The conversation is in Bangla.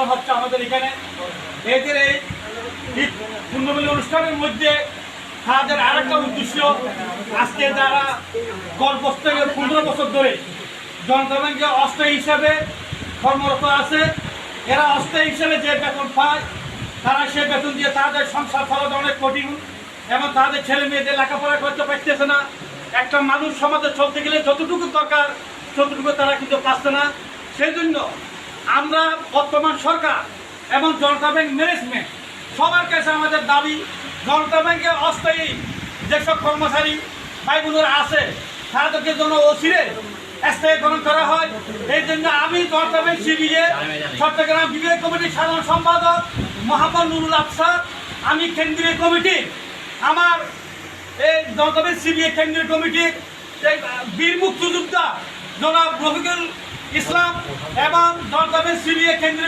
অনুষ্ঠান হচ্ছে আমাদের এখানে। এদের এই পূর্ণমিলনী অনুষ্ঠানের মধ্যে তাদের আর একটা উদ্দেশ্য, আজকে যারা গত থেকে 15 বছর ধরে জনতা ব্যাংকে অস্থায়ী হিসাবে কর্মরত আছে, এরা অস্থায়ী হিসেবে যে বেতন পায়, তারা সে বেতন দিয়ে তাদের সংসার চালাতে অনেক কঠিন এবং তাদের ছেলে মেয়েদের লেখাপড়া করতে পারতেছে না। একটা মানুষ সমাজে চলতে গেলে যতটুকু দরকার ততটুকু তারা কিন্তু পাচ্ছে না। সেই জন্য আমরা বর্তমান সরকার এবং জনতা ব্যাংক ম্যানেজমেন্ট সবার কাছে আমাদের দাবি, জনতা ব্যাংকে অস্থায়ী যেসব কর্মচারী ভাই বোনেরা আছে তাদেরকে যেন অচিরে স্থায়ীকরণ করা হয়। এই জন্য আমি জনতা ব্যাংক সিবিএ চট্টগ্রাম বিভাগীয় কমিটির সাধারণ সম্পাদক মোহাম্মদ নুরুল আফসার, আমি কেন্দ্রীয় কমিটির আমার এই জনতা ব্যাংক সিবিএ কেন্দ্রীয় কমিটির বীর মুক্তিযোদ্ধা জনাব রফিকুল ইসলাম এবং জনতা ব্যাংক সিবিএ কেন্দ্রীয়